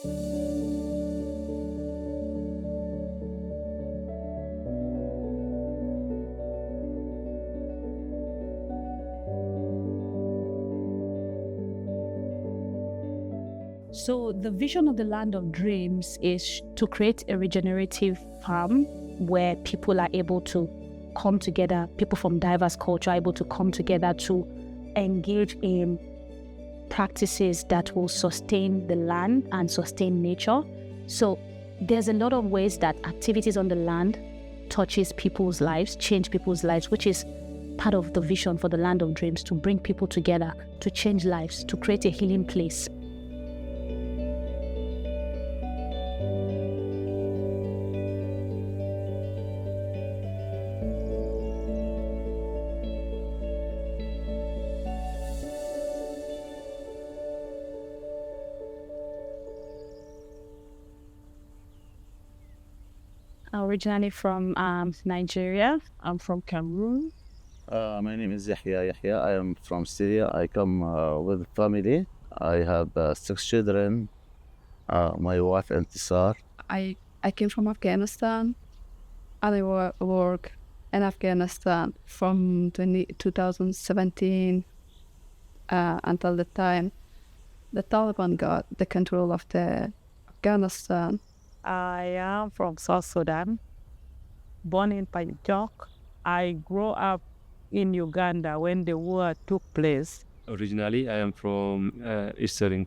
So the vision of the Land of Dreams is to create a regenerative farm where people are able to come together, people from diverse culture are able to come together to engage in practices that will sustain the land and sustain nature. So there's a lot of ways that activities on the land touches people's lives, change people's lives, which is part of the vision for the Land of Dreams, to bring people together, to change lives, to create a healing place. Originally from Nigeria. I'm from Cameroon. My name is Yahya. I am from Syria. I come with family. I have 6 children. My wife Intisar. I came from Afghanistan, and I work in Afghanistan from 2017 until the time the Taliban got the control of the Afghanistan. I am from South Sudan, born in Panyok. I grew up in Uganda when the war took place. Originally, I am from Eastern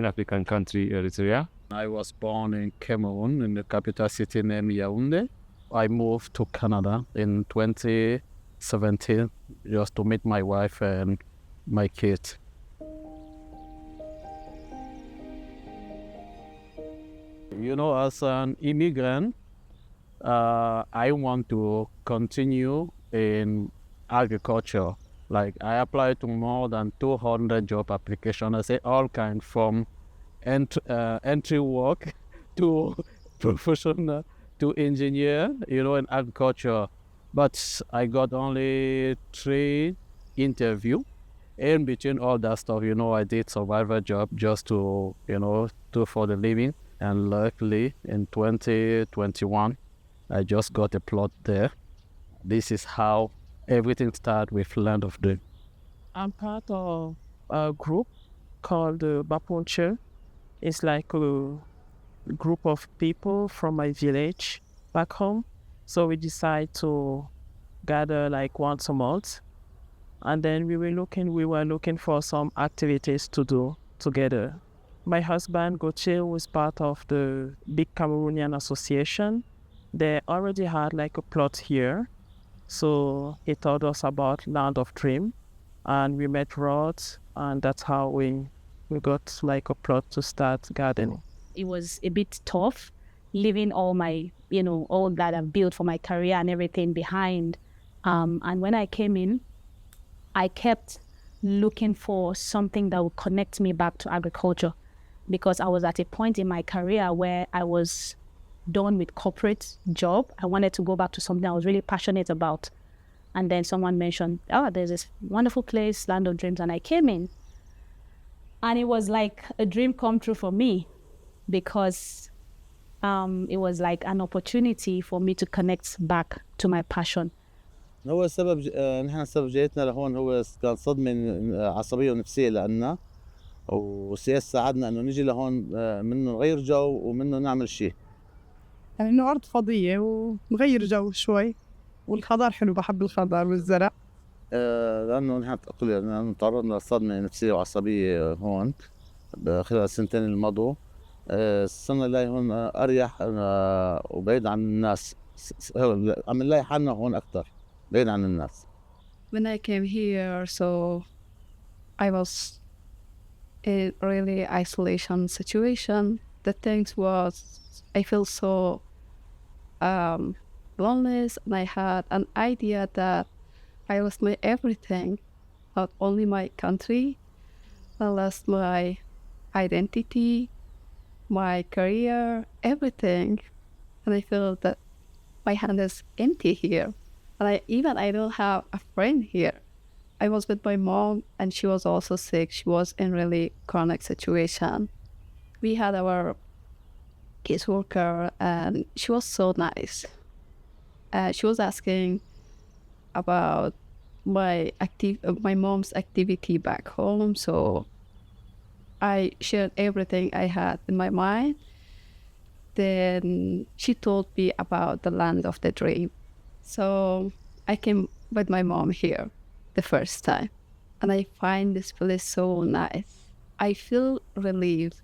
African country, Eritrea. I was born in Cameroon, in the capital city named Yaoundé. I moved to Canada in 2017 just to meet my wife and my kids. You know, as an immigrant, I want to continue in agriculture. Like, I applied to more than 200 job applications. I say all kind, from entry work to professional to engineer, in agriculture. But I got only 3 interviews. In between all that stuff, I did survival job just to, do for the living. And luckily, in 2021, I just got a plot there. This is how everything started with Land of Dream. I'm part of a group called Bapunche. It's like a group of people from my village back home. So we decide to gather like once a month. And then we were looking for some activities to do together. My husband, Gauthier, was part of the big Cameroonian association. They already had like a plot here. So he told us about Land of Dream, and we met Rod, and that's how we got like a plot to start gardening. It was a bit tough, leaving all my, all that I've built for my career and everything behind. And when I came in, I kept looking for something that would connect me back to agriculture, because I was at a point in my career where I was done with corporate job. I wanted to go back to something I was really passionate about. And then someone mentioned, there's this wonderful place, Land of Dreams. And I came in, and it was like a dream come true for me, because it was like an opportunity for me to connect back to my passion. هو السبب نحن سبب جيتنا لهون هو كان صدمة عصبية ونفسية لنا، والسياسة ساعدنا انه نجي لهون منه نغير جو ومنه نعمل شيء. يعني انه ارض فضية ونغير جو شوي، والخضار حلو، بحب الخضار والزرع. لانه نحن لانه تعرضنا لصدمة نفسية وعصبية هون خلال السنتين اللي مضوا. السنة اللي هون اريح وبعيد عن الناس، عم نلاقي حالنا هون اكثر بعيد عن الناس. When I came here, so I was in really isolation situation. The things was I feel so lonely, and I had an idea that I lost my everything, not only my country, I lost my identity, my career, everything, and I feel that my hand is empty here. And I don't have a friend here. I was with my mom, and she was also sick. She was in really chronic situation. we had our caseworker, and she was so nice. She was asking about my mom's activity back home, so I shared everything I had in my mind. Then she told me about the land of the dream. So I came with my mom here the first time, and I find this place so nice. I feel relieved.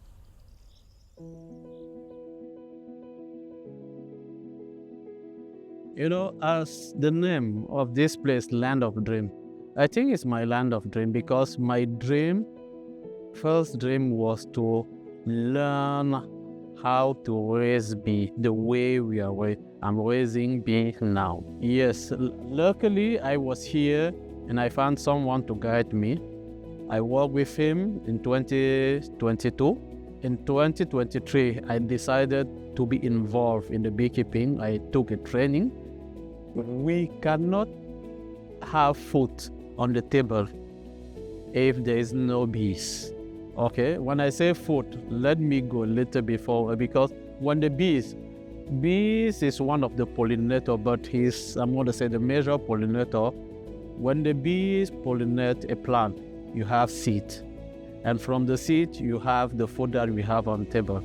You know, as the name of this place, Land of Dream, I think it's my land of dream because my first dream was to learn how to raise bee the way I'm raising bee now. Yes, luckily I was here and I found someone to guide me. I worked with him in 2022. In 2023, I decided to be involved in the beekeeping. I took a training. We cannot have food on the table if there is no bees. Okay, when I say food, let me go a little bit forward because when the bees is one of the pollinator, but I'm going to say the major pollinator. When the bees pollinate a plant, you have seed. And from the seed, you have the food that we have on the table.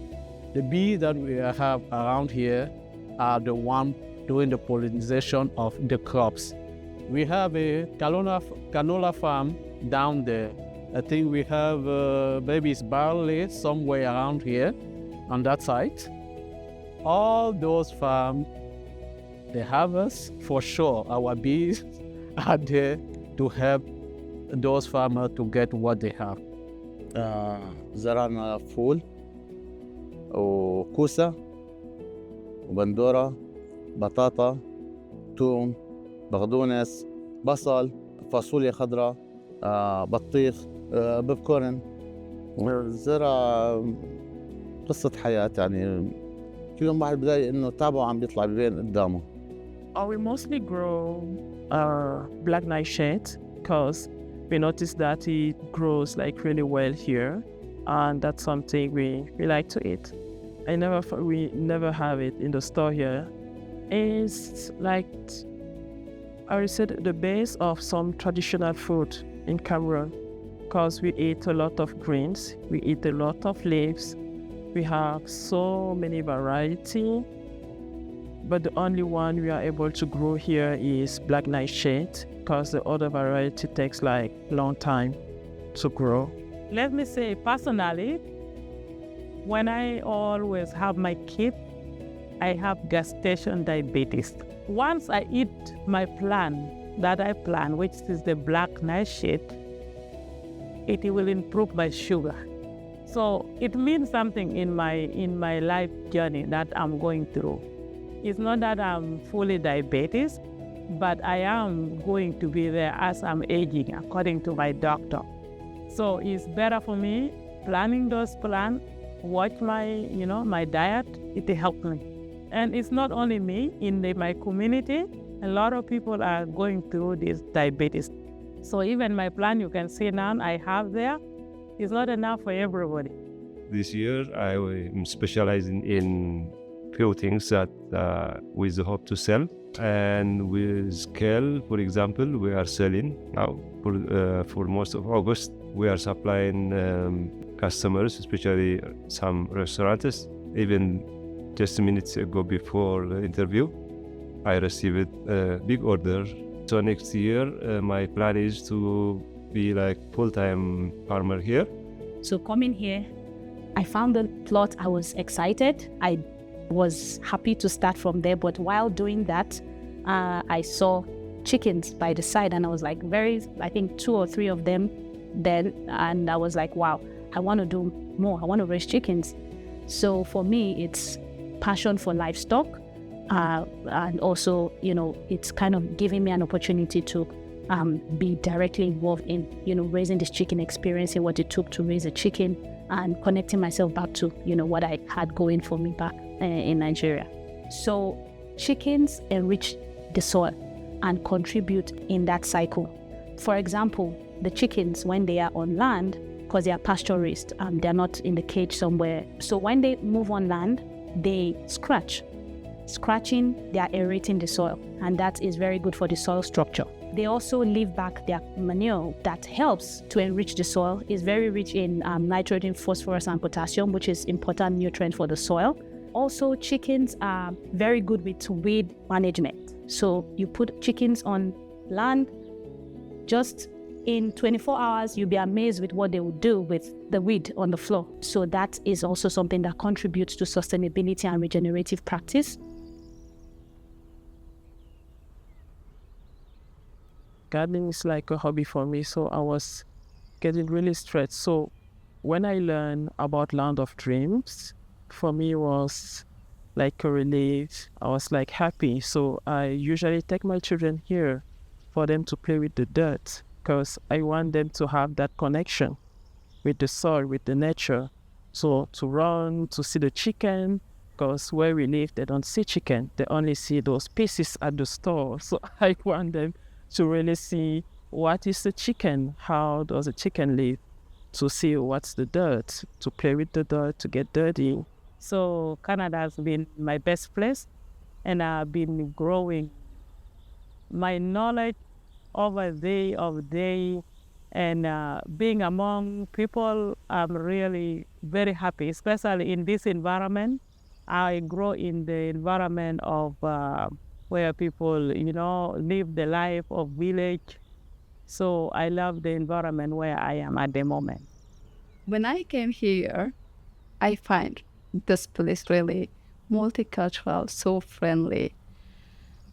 The bees that we have around here are the one doing the pollination of the crops. We have a canola farm down there. I think we have maybe it's barley somewhere around here on that side. All those farms, they have us for sure. Our bees are there to help those farmers to get what they have. زرعنا فول وكوسة وبندورة بطاطا توم بقدونس بصل فاصوليا خضراء بطيخ ببكورن. الزرع قصة حياة يعني كل يوم واحد بلاقي إنه تعبه عم بيطلع ببين قدامه. We mostly grow black nightshade because we noticed that it grows like really well here, and that's something we like to eat. We never have it in the store here. It's like, I would say, the base of some traditional food in Cameroon because we eat a lot of greens, we eat a lot of leaves, we have so many variety, but the only one we are able to grow here is black nightshade because the other variety takes like long time to grow. Let me say personally, when I always have my kid, I have gestation diabetes. Once I eat my plan that I plan, which is the black nightshade, it will improve my sugar. So it means something in my life journey that I'm going through. It's not that I'm fully diabetes, but I am going to be there as I'm aging, according to my doctor. So it's better for me planning those plans, watch my diet, it helps me. And it's not only me, in my community, a lot of people are going through this diabetes. So even my plan, you can see now I have there, is not enough for everybody. This year, I am specializing in few things that with the hope to sell. And with kale, for example, we are selling now for most of August. We are supplying customers, especially some restaurants. Even just minutes ago before the interview, I received a big order. So next year, my plan is to be like full-time farmer here. So coming here, I found the plot. I was excited. I was happy to start from there. But while doing that, I saw chickens by the side, and I was like I think 2 or 3 of them then. And I was like, wow, I want to do more. I want to raise chickens. So for me, it's passion for livestock. And also, it's kind of giving me an opportunity to be directly involved in, raising this chicken, experiencing what it took to raise a chicken, and connecting myself back to, what I had going for me back in Nigeria. So chickens enrich the soil and contribute in that cycle. For example, the chickens, when they are on land, because they are pasture raised. They're not in the cage somewhere. So when they move on land, they scratch. Scratching, they are aerating the soil, and that is very good for the soil structure. They also leave back their manure that helps to enrich the soil. It's very rich in nitrogen, phosphorus, and potassium, which is important nutrient for the soil. Also, chickens are very good with weed management. So you put chickens on land, just in 24 hours, you'll be amazed with what they will do with the weed on the floor. So that is also something that contributes to sustainability and regenerative practice. Gardening is like a hobby for me, so I was getting really stressed. So when I learned about Land of Dreams, for me it was like a relief. I was like happy. So I usually take my children here for them to play with the dirt, because I want them to have that connection with the soil, with the nature. So to run, to see the chicken, because where we live, they don't see chicken. They only see those pieces at the store. So I want them to really see what is the chicken, how does a chicken live, to see what's the dirt, to play with the dirt, to get dirty. So Canada has been my best place, and I've been growing my knowledge over day of day, and being among people, I'm really very happy, especially in this environment. I grow in the environment of where people, live the life of village. So I love the environment where I am at the moment. When I came here, I find this place really multicultural, so friendly.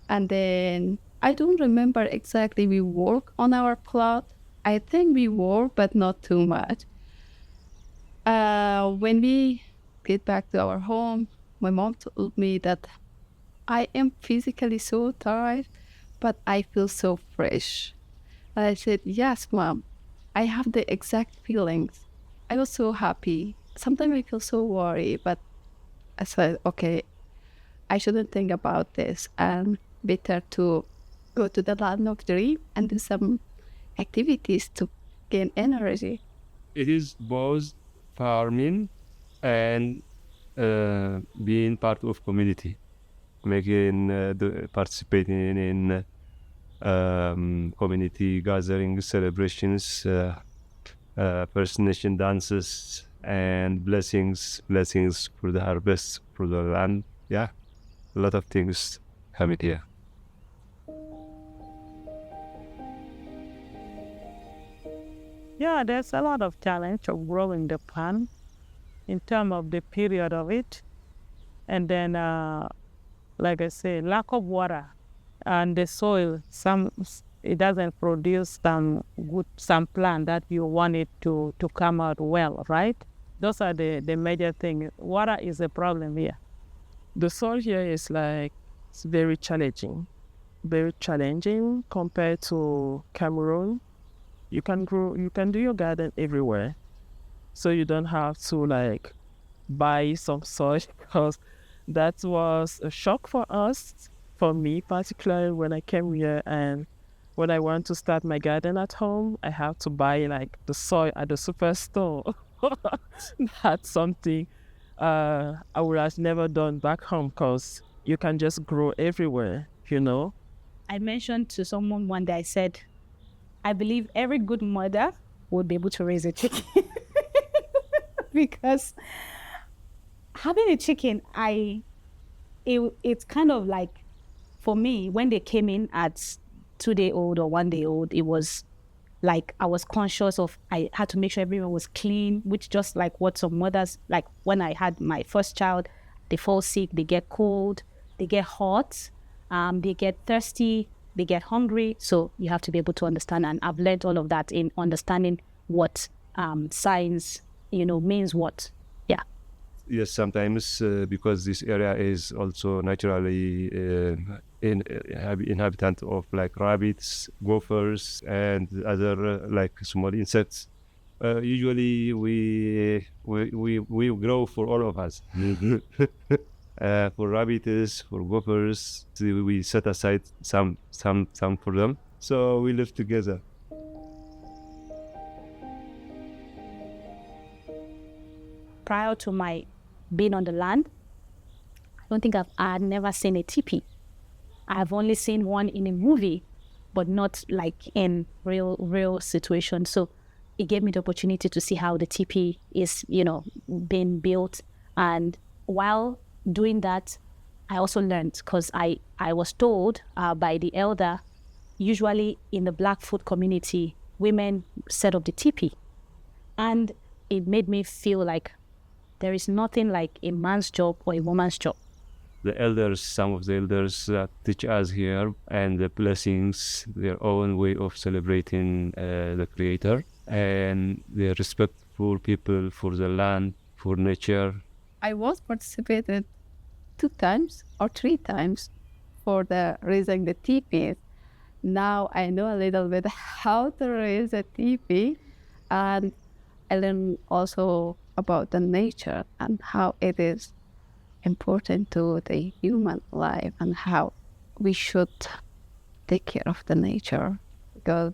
And then I don't remember exactly we work on our plot. I think we work, but not too much. When we get back to our home, my mom told me that I am physically so tired, but I feel so fresh. And I said, yes, Mom, I have the exact feelings. I was so happy. Sometimes I feel so worried, but I said, okay, I shouldn't think about this, and better to go to the land of dream and do some activities to gain energy. It is both farming and being part of community, participating in community gatherings, celebrations, First Nation dances, and blessings for the harvest, for the land. Yeah, a lot of things happen here. Yeah, there's a lot of challenge of growing the plant in terms of the period of it. And then, like I say, lack of water and the soil, it doesn't produce some plant that you want it to come out well, right? Those are the major things. Water is a problem here. The soil here is it's very challenging compared to Cameroon. You can do your garden everywhere. So you don't have to buy some soil, because that was a shock for us, for me particularly, when I came here. And when I want to start my garden at home, I have to buy the soil at the superstore. That's something I would have never done back home, because you can just grow everywhere, I mentioned to someone one day, I said, I believe every good mother would be able to raise a chicken. Because having a chicken, it's kind of like, for me, when they came in at 2-day-old or 1-day-old, it was like I was conscious of, I had to make sure everyone was clean, which just like what some mothers, like when I had my first child, they fall sick, they get cold, they get hot, they get thirsty, they get hungry. So you have to be able to understand. And I've learned all of that in understanding what science, means what. Yeah. Yes, sometimes because this area is also naturally inhabitant of rabbits, gophers, and other small insects. Usually we grow for all of us. For rabbits, for gophers, we set aside some for them. So we live together. prior to my being on the land, I don't think I had never seen a teepee. I've only seen one in a movie, but not like in real situation. So it gave me the opportunity to see how the teepee is, being built. And while doing that, I also learned, because I was told by the elder, usually in the Blackfoot community, women set up the teepee. And it made me feel like there is nothing like a man's job or a woman's job. The elders, some of the elders that teach us here, and the blessings, their own way of celebrating the Creator, and their respect for people, for the land, for nature. I was participated 2 times or 3 times for the raising the teepees. Now I know a little bit how to raise a teepee, and I learned also about the nature and how it is important to the human life and how we should take care of the nature, because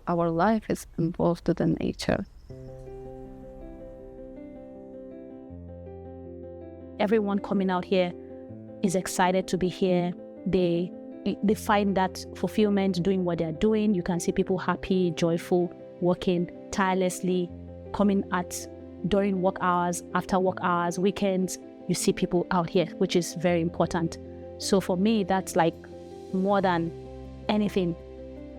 our life is involved to the nature. Everyone coming out here is excited to be here. They find that fulfillment doing what they're doing. You can see people happy, joyful, working tirelessly, coming during work hours, after work hours, weekends. You see people out here, which is very important. So for me, that's like more than anything,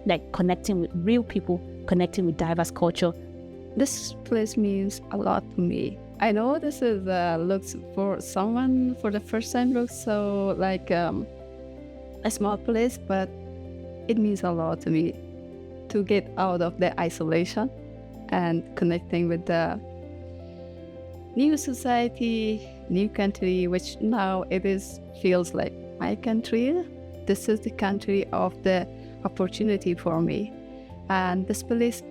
like connecting with real people, connecting with diverse culture. This place means a lot to me. I know this is looks for someone for the first time looks so like a small place, but it means a lot to me to get out of the isolation and connecting with the new society, new country, which now feels like my country. This is the country of the opportunity for me, and this place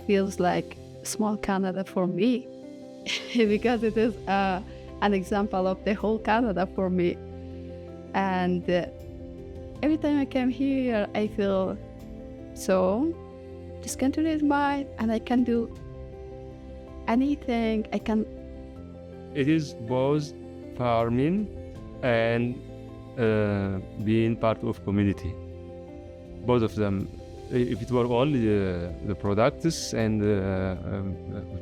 feels like small Canada for me. Because it is an example of the whole Canada for me. And every time I come here, I feel so this country is mine and I can do anything. It is both farming and being part of community. Both of them. If it were only the products and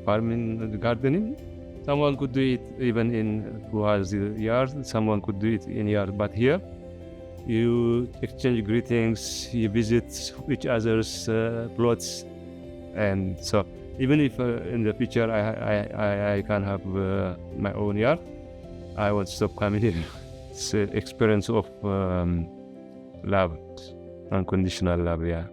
farming and gardening, someone could do it even who has a yard, someone could do it in yard. But here, you exchange greetings, you visit each other's plots. And so even if in the future I can have my own yard, I won't stop coming here. It's an experience of love, unconditional love, yeah.